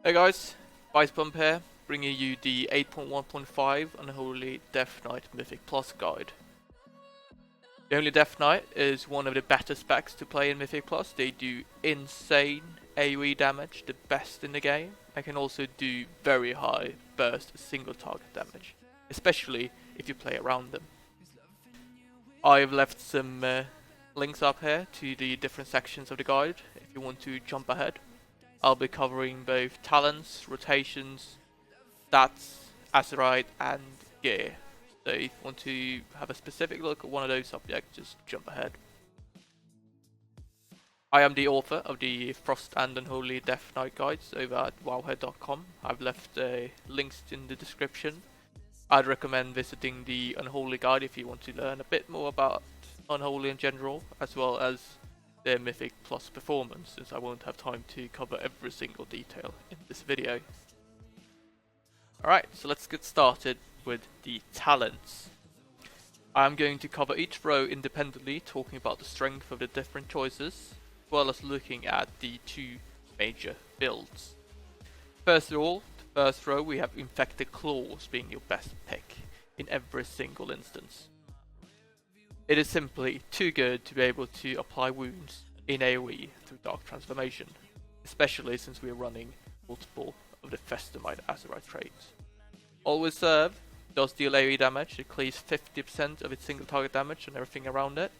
Hey guys, Vice Bump here, bringing you the 8.1.5 Unholy Death Knight Mythic Plus guide. The Unholy Death Knight is one of the better specs to play in Mythic Plus. They do insane AoE damage, the best in the game, and can also do very high burst single target damage, especially if you play around them. I've left some links up here to the different sections of the guide if you want to jump ahead. I'll be covering both talents, rotations, stats, Azerite, and gear. So if you want to have a specific look at one of those subjects, just jump ahead. I am the author of the Frost and Unholy Death Knight guides over at wowhead.com. I've left links in the description. I'd recommend visiting the Unholy guide if you want to learn a bit more about Unholy in general, as well as their Mythic Plus performance, since I won't have time to cover every single detail in this video. Alright, so let's get started with the talents. I'm going to cover each row independently, talking about the strength of the different choices, as well as looking at the two major builds. First of all, the first row we have Infected Claws being your best pick in every single instance. It is simply too good to be able to apply wounds in AoE through Dark Transformation, especially since we are running multiple of the Festamite Azerite traits. Always Serve does deal AoE damage, it clears 50% of its single target damage and everything around it,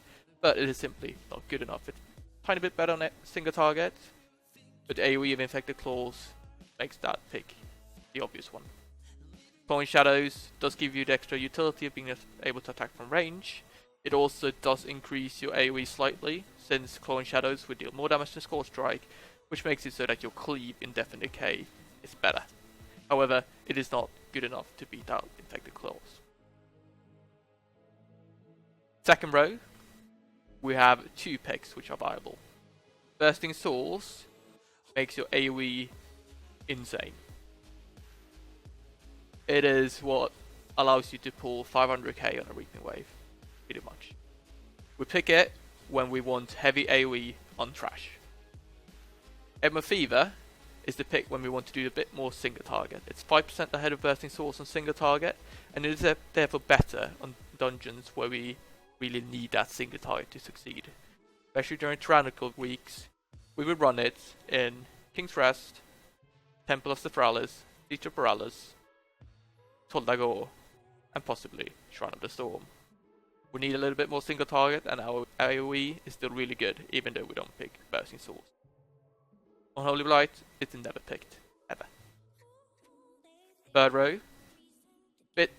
but it is simply not good enough. It's a tiny bit better on a single target, but AoE of Infected Claws makes that pick the obvious one. Clawing Shadows does give you the extra utility of being able to attack from range. It also does increase your AoE slightly, since Clawing Shadows would deal more damage than Scorch Strike, which makes it so that your cleave in Death and Decay is better. However, it is not good enough to beat out Infected Claws. Second row, we have two picks which are viable. Bursting Souls makes your AoE insane. It is what allows you to pull 500k on a Reaping Wave, pretty much. We pick it when we want heavy AoE on trash. Edma Fever is the pick when we want to do a bit more single target. It's 5% ahead of Bursting Souls on single target, and it is therefore better on dungeons where we really need that single target to succeed. Especially during tyrannical weeks, we would run it in King's Rest, Temple of Stephralis, Siege of Paralis, Tol Dagor, and possibly Shrine of the Storm. We need a little bit more single target, and our AoE is still really good, even though we don't pick Bursting Souls. On Holy Blight, it's never picked, ever. Third row, bit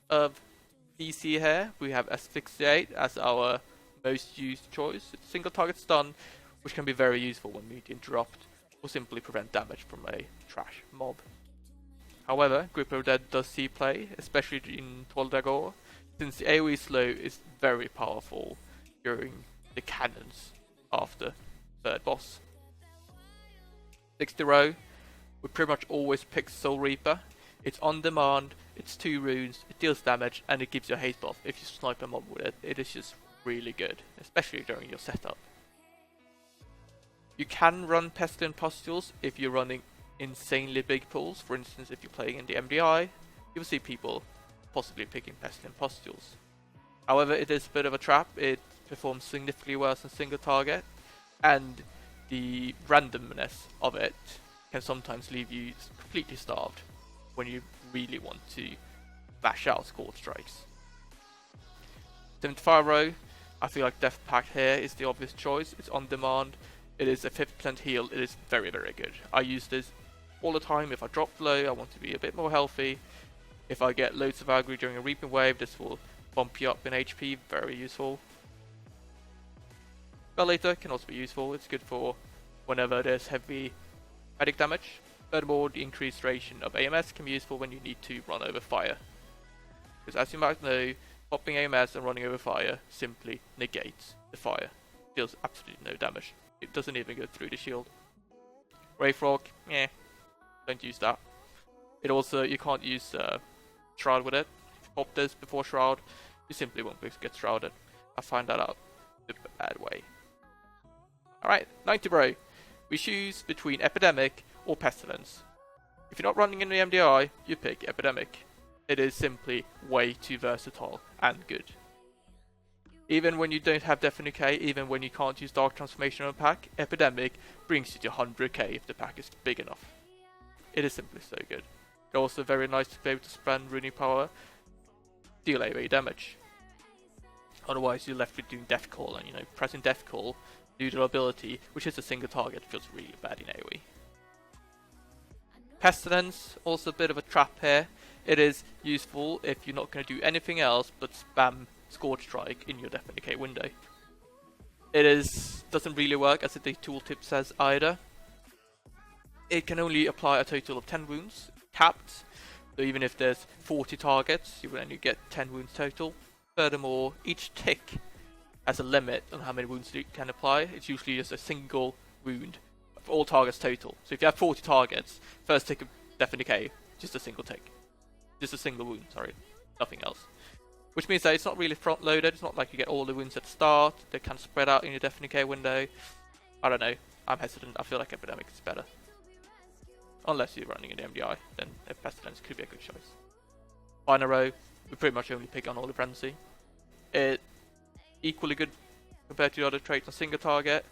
of DC here. We have Asphyxiate as our most used choice. It's single target stun, which can be very useful when we need to interrupt or simply prevent damage from a trash mob. However, Grip of Dead does see play, especially in Tol Dagor, since the AoE slow is very powerful during the cannons after third boss. 60 row, we pretty much always pick Soul Reaper. It's on demand, it's 2 runes, it deals damage, and it gives you a haste buff if you snipe a mob with it. It is just really good, especially during your setup. You can run Pestilent Pustules if you're running insanely big pools. For instance, if you're playing in the MDI, you will see people possibly picking Pestilent Pustules. However, it is a bit of a trap. It performs significantly worse than single target, and the randomness of it can sometimes leave you completely starved when you really want to bash out Scorch Strikes. 75 row, I feel like Death Pact here is the obvious choice. It's on demand, it is a 50% heal, it is very very good. I use this all the time. If I drop low, I want to be a bit more healthy. If I get loads of aggro during a Reaping Wave, this will bump you up in HP, very useful. Bellator can also be useful, it's good for whenever there's heavy medic damage. Furthermore, the increased duration of AMS can be useful when you need to run over fire. Because as you might know, popping AMS and running over fire simply negates the fire. It deals absolutely no damage. It doesn't even go through the shield. Wraithrock, don't use that. It also, you can't use Shroud with it. If you pop this before Shroud, you simply won't get Shrouded. I find that out the bad way. Alright, 90 bro. We choose between Epidemic or Pestilence. If you're not running in the MDI, you pick Epidemic. It is simply way too versatile and good. Even when you don't have Death Decay, even when you can't use Dark Transformation on a pack, Epidemic brings you to 100k if the pack is big enough. It is simply so good. Also very nice to be able to spend Runic Power, deal AoE damage. Otherwise you're left with doing Death Call, and pressing Death Call, noodle ability, which is a single target, feels really bad in AoE. Pestilence, also a bit of a trap here. It is useful if you're not going to do anything else but spam Scorch Strike in your Death and Decay window. It doesn't really work as the tooltip says either. It can only apply a total of 10 wounds, capped, so even if there's 40 targets, you will only get 10 wounds total. Furthermore, each tick has a limit on how many wounds you can apply. It's usually just a single wound for all targets total. So if you have 40 targets, first tick of Death and Decay, just a single tick. Just a single wound, sorry, nothing else. Which means that it's not really front loaded, it's not like you get all the wounds at the start, they kind of spread out in your Death and Decay window. I don't know, I'm hesitant, I feel like Epidemic is better. Unless you're running in the MDI, then Pestilence could be a good choice. Final row, we pretty much only pick Unholy Frenzy. It equally good compared to the other traits on single target.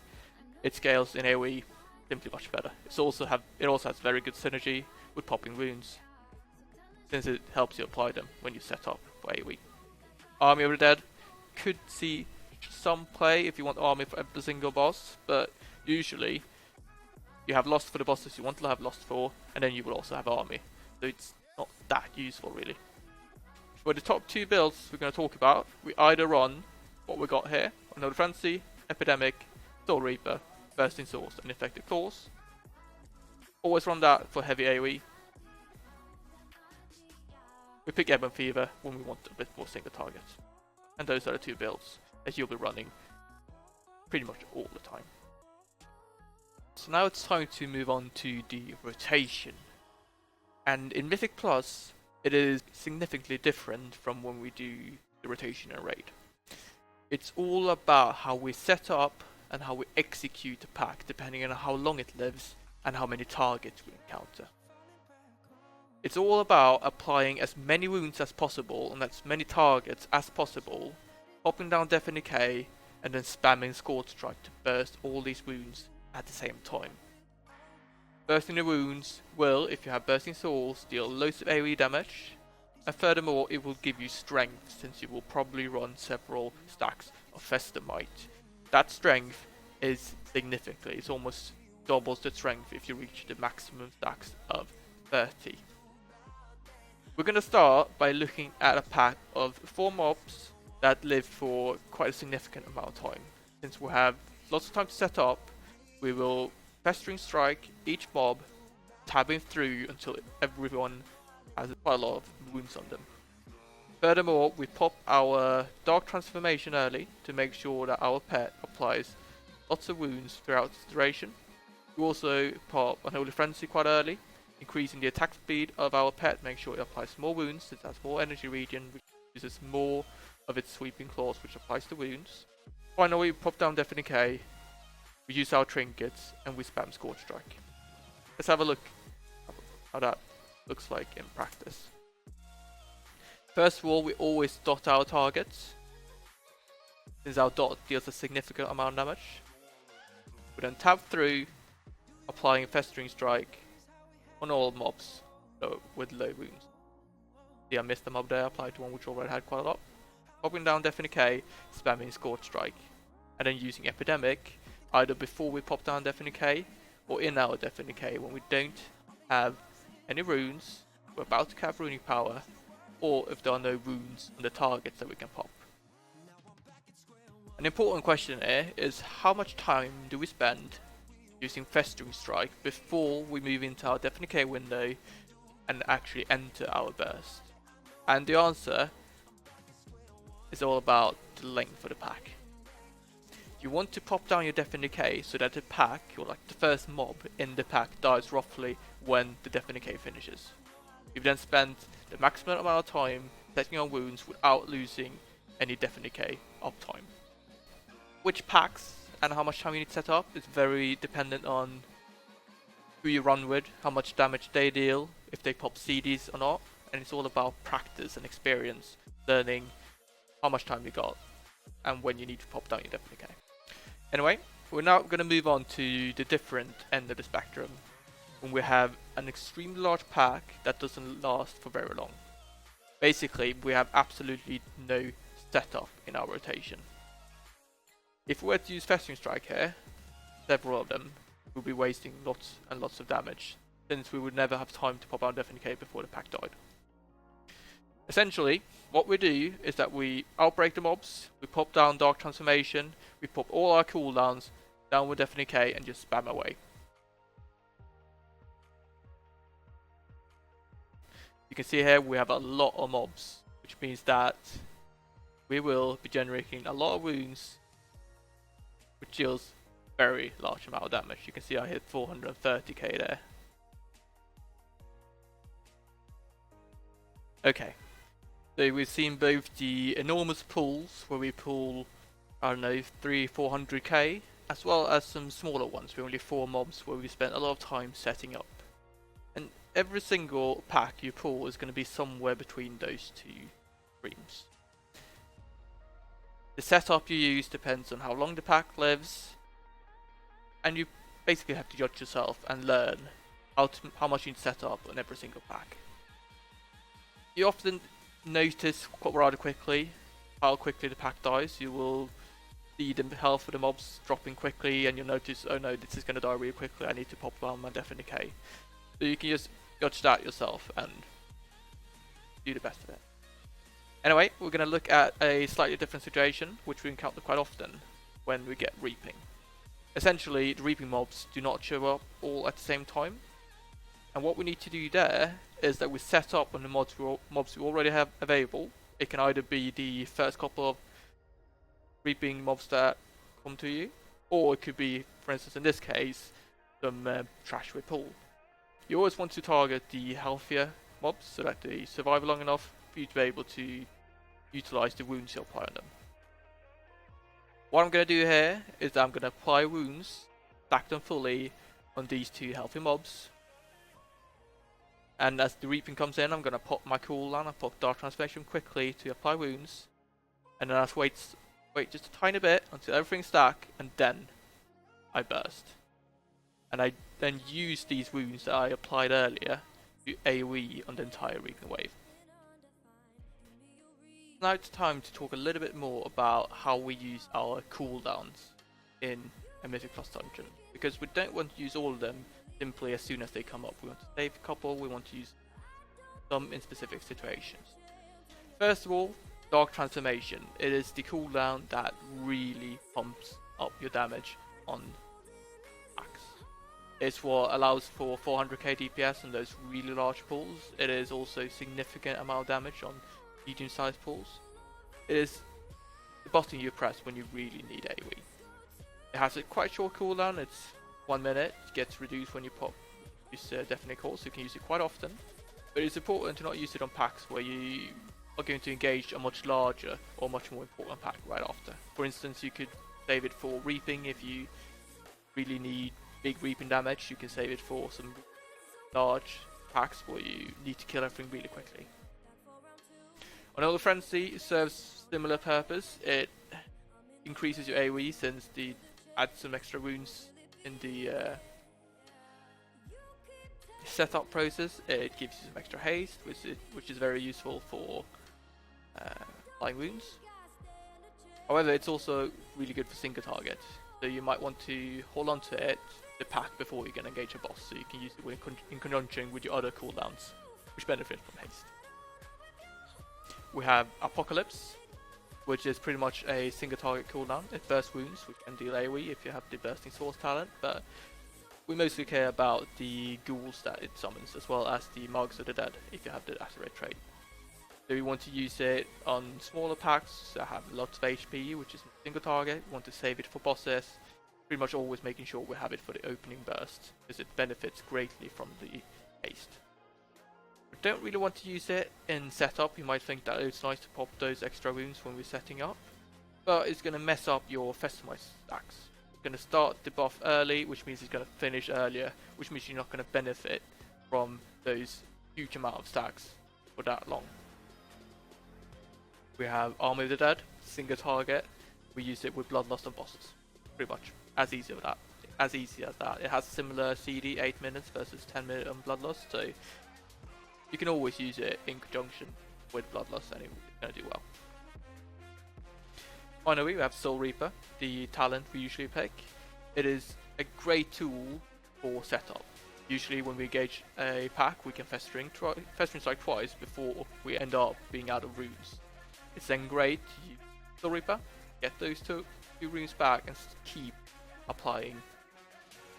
It scales in AoE simply much better. It also has very good synergy with popping wounds, since it helps you apply them when you set up for AoE. Army of the Dead could see some play if you want army for every single boss, but usually you have Lost for the bosses you want to have Lost for, and then you will also have army, so it's not that useful really. For the top two builds we're going to talk about, we either run what we got here, Unholy Frenzy, Epidemic, Soul Reaper, Bursting Swords, and Infected Claws. Always run that for heavy AoE. We pick Ebon Fever when we want a bit more single targets. And those are the two builds that you'll be running pretty much all the time. So now it's time to move on to the rotation. And in Mythic Plus, it is significantly different from when we do the rotation in Raid. It's all about how we set up and how we execute the pack, depending on how long it lives and how many targets we encounter. It's all about applying as many wounds as possible on as many targets as possible, popping down Death and Decay, and then spamming Scorch Strike to burst all these wounds at the same time. Bursting the wounds will, if you have Bursting Souls, deal loads of AoE damage, and furthermore it will give you strength, since you will probably run several stacks of Fester Might. That strength is significant, it's almost doubles the strength if you reach the maximum stacks of 30. We're going to start by looking at a pack of 4 mobs that live for quite a significant amount of time. Since we have lots of time to set up, we will Festering Strike each mob, tabbing through until everyone has quite a lot of wounds on them. Furthermore, we pop our Dark Transformation early to make sure that our pet applies lots of wounds throughout its duration. We also pop Unholy Frenzy quite early, increasing the attack speed of our pet, make sure it applies more wounds, it has more energy regen, which uses more of its sweeping claws, which applies to wounds. Finally, we pop down Death and Decay, we use our trinkets, and we spam Scorch Strike. Let's have a look how that looks like in practice. First of all, we always dot our targets, since our dot deals a significant amount of damage. We then tab through, applying Festering Strike on all mobs with low wounds. See, I missed the mob there, I applied to one which already had quite a lot. Popping down Death and Decay, spamming Scorch Strike, and then using Epidemic, either before we pop down Death and Decay, or in our Death and Decay when we don't have any runes, we're about to have Runic Power, or if there are no wounds on the targets that we can pop. An important question here is how much time do we spend using Festering Strike before we move into our Death and Decay window and actually enter our burst? And the answer is all about the length of the pack. You want to pop down your Death and Decay so that the pack, or like the first mob in the pack, dies roughly when the Death and Decay finishes. You've then spent the maximum amount of time setting on wounds without losing any Death and Decay uptime. Which packs and how much time you need to set up is very dependent on who you run with, how much damage they deal, if they pop CDs or not, and it's all about practice and experience, learning how much time you got, and when you need to pop down your Deafening K. Anyway, we're now going to move on to the different end of the spectrum, when we have an extremely large pack that doesn't last for very long. Basically, we have absolutely no setup in our rotation. If we were to use Festering Strike here, several of them, we'll be wasting lots and lots of damage, since we would never have time to pop our Deafening K before the pack died. Essentially, what we do is that we outbreak the mobs, we pop down Dark Transformation, we pop all our cooldowns down with Deafening K and just spam away. You can see here we have a lot of mobs, which means that we will be generating a lot of wounds, which deals very large amount of damage. You can see I hit 430k there. Okay, so we've seen both the enormous pulls where we pull, I don't know, 300-400k, as well as some smaller ones with only 4 mobs where we spent a lot of time setting up. And every single pack you pull is going to be somewhere between those two extremes. The setup you use depends on how long the pack lives, and you basically have to judge yourself and learn how much you need to set up on every single pack. You often notice rather quickly how quickly the pack dies. You will see the health of the mobs dropping quickly, and you'll notice, oh no, this is going to die really quickly, I need to pop down my Deafening K. So you can just judge that yourself and do the best of it. Anyway, we're going to look at a slightly different situation, which we encounter quite often when we get Reaping. Essentially, the Reaping mobs do not show up all at the same time, and what we need to do there is that we set up on the mobs we already have available. It can either be the first couple of Reaping mobs that come to you, or it could be, for instance in this case, some trash we pull. You always want to target the healthier mobs so that they survive long enough for you to be able to utilize the wounds you apply on them. What I'm going to do here is that I'm going to apply wounds, stack them fully on these 2 healthy mobs. And as the Reaping comes in, I'm going to pop my cooldown and pop Dark Transformation quickly to apply wounds. And then I just wait just a tiny bit until everything's stacked, and then I burst. And I then use these wounds that I applied earlier to AoE on the entire Reaping wave. Now it's time to talk a little bit more about how we use our cooldowns in a Mythic Plus dungeon, because we don't want to use all of them simply as soon as they come up. We want to save a couple, we want to use some in specific situations. First of all, Dark Transformation. It is the cooldown that really pumps up your damage on packs. It's what allows for 400k DPS on those really large pulls. It is also significant amount of damage on medium-sized pulls. It is the button you press when you really need AoE. It has a quite short cooldown. It's 1 minute. It gets reduced when you use Deafening Call, so you can use it quite often. But it's important to not use it on packs where you are going to engage a much larger or much more important pack right after. For instance, you could save it for Reaping if you really need big Reaping damage. You can save it for some large packs where you need to kill everything really quickly. Another Frenzy serves similar purpose. It increases your AoE since it adds some extra wounds in the setup process. It gives you some extra haste, which is very useful for applying wounds. However, it's also really good for single target, so you might want to hold on to it, the pack, before you're going to engage a boss, so you can use it in conjunction with your other cooldowns, which benefit from haste. We have Apocalypse, which is pretty much a single target cooldown. It bursts wounds, which can deal AoE if you have the Bursting Swords talent, but we mostly care about the ghouls that it summons, as well as the Marks of the Dead if you have the Accelerate trait. So we want to use it on smaller packs that have lots of HP, which is single target. We want to save it for bosses, pretty much always making sure we have it for the opening burst, because it benefits greatly from the haste. We don't really want to use it in setup. You might think that it's nice to pop those extra wounds when we're setting up, but it's going to mess up your Festimize stacks, going to start the buff early, which means it's going to finish earlier, which means you're not going to benefit from those huge amount of stacks for that long. We have Army of the Dead, single target. We use it with Bloodlust and bosses, pretty much as easy as that. As easy as that. It has similar CD, 8 minutes versus 10 minutes on Bloodlust, so you can always use it in conjunction with Bloodlust, and it's going to do well. Finally, we have Soul Reaper, the talent we usually pick. It is a great tool for setup. Usually when we engage a pack, we can Festering Strike twice before we end up being out of runes. It's then great to use Soul Reaper, get those two runes back, and keep applying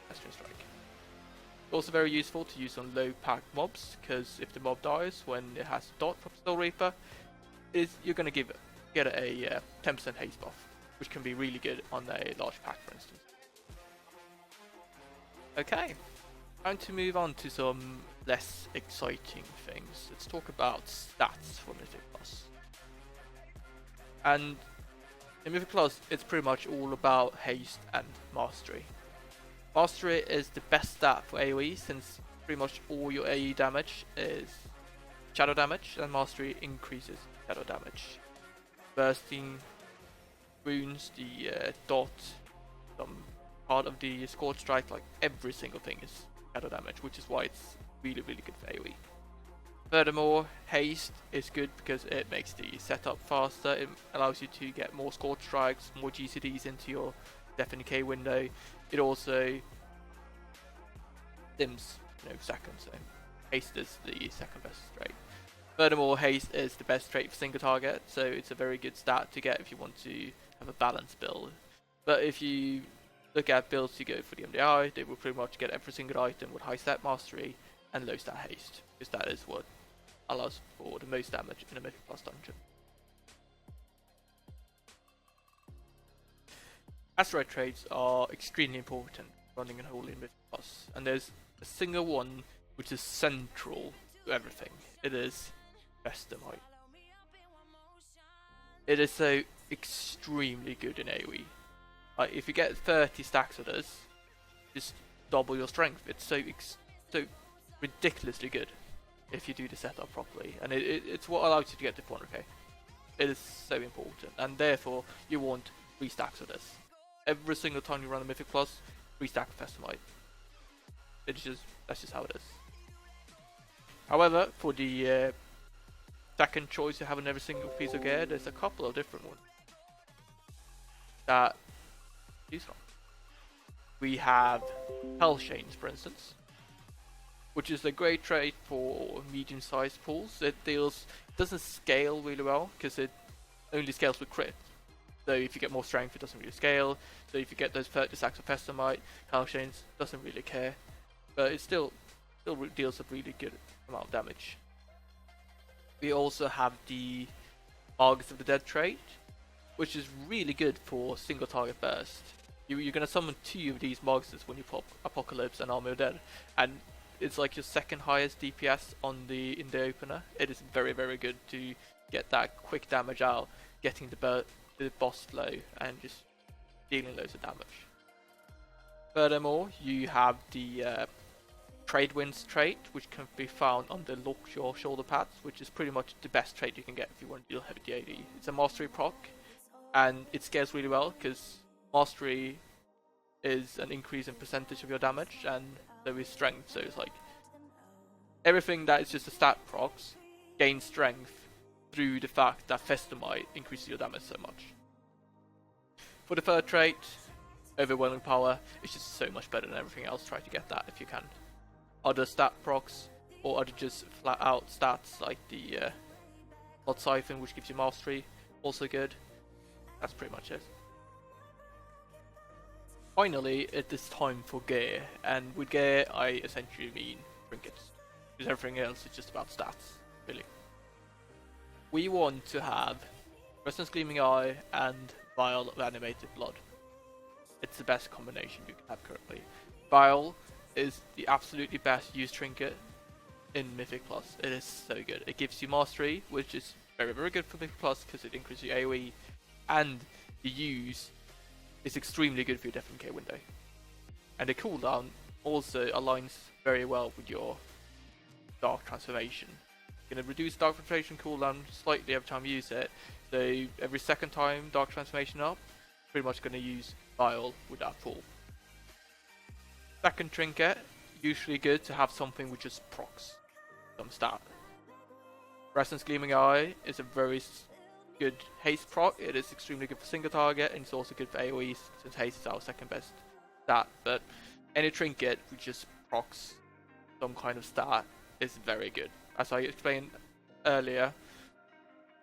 Festering Strike. Also very useful to use on low pack mobs, because if the mob dies when it has a dot from Soul Reaper, you're going to get a 10% haste buff, which can be really good on a large pack, for instance. Okay, time to move on to some less exciting things. Let's talk about stats for Mythic Plus. And in Mythic Plus, it's pretty much all about haste and mastery. Mastery is the best stat for AoE, since pretty much all your AoE damage is shadow damage, and mastery increases shadow damage. Bursting runes, the dot, some part of the Scorch Strike, like every single thing is shadow damage, which is why it's really good for AoE. Furthermore, haste is good because it makes the setup faster. It allows you to get more Scorch Strikes, more GCDs into your Death and Decay window. It also dims seconds, so haste is the second best trait. Furthermore, haste is the best trait for single target, so it's a very good stat to get if you want to have a balanced build. But if you look at builds you go for the MDI, they will pretty much get every single item with high stat mastery and low stat haste, because that is what allows for the most damage in a Mythic Plus dungeon. Asteroid traits are extremely important running Unholy in Mythic Plus, and there's a single one which is central to everything. It is Vestermite. It is so extremely good in AoE. Like, if you get 30 stacks of this, just double your strength. It's so ridiculously good if you do the setup properly, and it's what allows you to get to 400k. It is so important, and therefore you want 3 stacks of this. Every single time you run a Mythic Plus, 3 stack of Vestermite. That's just how it is. However, for the second choice you have in every single piece of gear, there's a couple of different ones that choose from. We have Hell Chains, for instance, which is a great trait for medium-sized pools. It doesn't scale really well because it only scales with crit. So if you get more strength, it doesn't really scale. So if you get those 30 stacks of Vestermite, Hell Chains doesn't really care, but it still deals a really good amount of damage. We also have the Argus of the Dead trait, which is really good for single target burst. You're going to summon 2 of these Marguses when you pop Apocalypse and Army of Dead, and it's like your second highest DPS in the opener. It is very good to get that quick damage out, getting the boss low, and just dealing loads of damage. Furthermore, you have the Trade Winds trait, which can be found on the Lockjaw shoulder pads, which is pretty much the best trait you can get if you want to deal heavy DAD. It's a mastery proc, and it scales really well because mastery is an increase in percentage of your damage, and so is strength. So it's like everything that is just a stat procs gains strength through the fact that Vestermite increases your damage so much. For the third trait, Overwhelming Power, it's just so much better than everything else. Try to get that if you can. Other stat procs or other just flat out stats like the Blood Siphon, which gives you mastery, also good. That's pretty much it. Finally, it is time for gear, and with gear I essentially mean trinkets, because everything else is just about stats, really. We want to have Resonance Gleaming Eye and Vial of Animated Blood. It's the best combination you can have currently. Vial is the absolutely best used trinket in Mythic Plus. It is so good. It gives you mastery, which is very good for Mythic Plus because it increases your AoE, and the is extremely good for your FMK window. And the cooldown also aligns very well with your Dark Transformation. You're going to reduce Dark Transformation cooldown slightly every time you use it. So every second time Dark Transformation up, pretty much going to use Vile with that full. Second trinket, usually good to have something which just procs some stat. Resonance Gleaming Eye is a very good haste proc. It is extremely good for single target, and it's also good for AoE since haste is our second best stat. But any trinket which just procs some kind of stat is very good. As I explained earlier,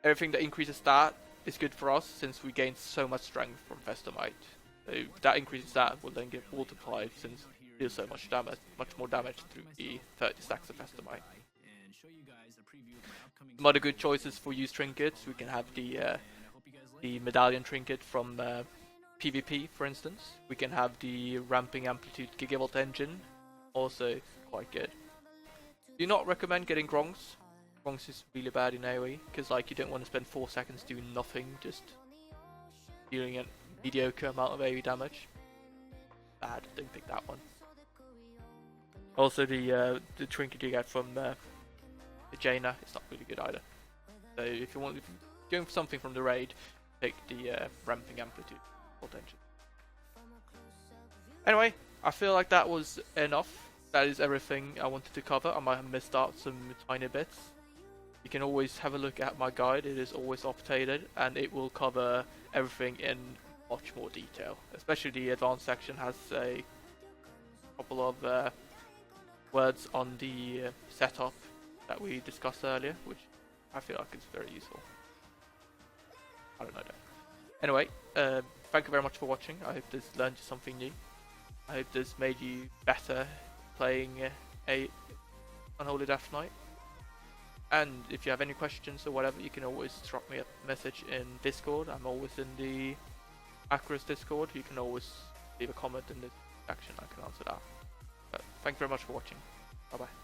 everything that increases stat is good for us since we gain so much strength from Vestermite. So that increases stat will then get multiplied since it deals so much damage, much more damage through the 30 stacks of Vestermite. Some other good choices for use trinkets, we can have the medallion trinket from PvP, for instance. We can have the ramping amplitude Gigavolt engine, also quite good. Do not recommend getting Grongs. Grongs is really bad in AoE because like you don't want to spend 4 seconds doing nothing, just dealing a mediocre amount of AoE damage. Bad, don't pick that one. Also the trinket you get from the Jaina is not really good either. So if you're going for something from the raid, take the ramping amplitude potential. Anyway, I feel like that was enough. That is everything I wanted to cover. I might have missed out some tiny bits. You can always have a look at my guide. It is always updated and it will cover everything in much more detail. Especially the advanced section has a couple of words on the setup that we discussed earlier, which I feel like is very useful. I don't know though. Anyway, thank you very much for watching. I hope this learned you something new. I hope this made you better playing a Unholy Death Knight. And if you have any questions or whatever, you can always drop me a message in Discord. I'm always in the Acros Discord. You can always leave a comment in the section. I can answer that. But thank you very much for watching. Bye bye.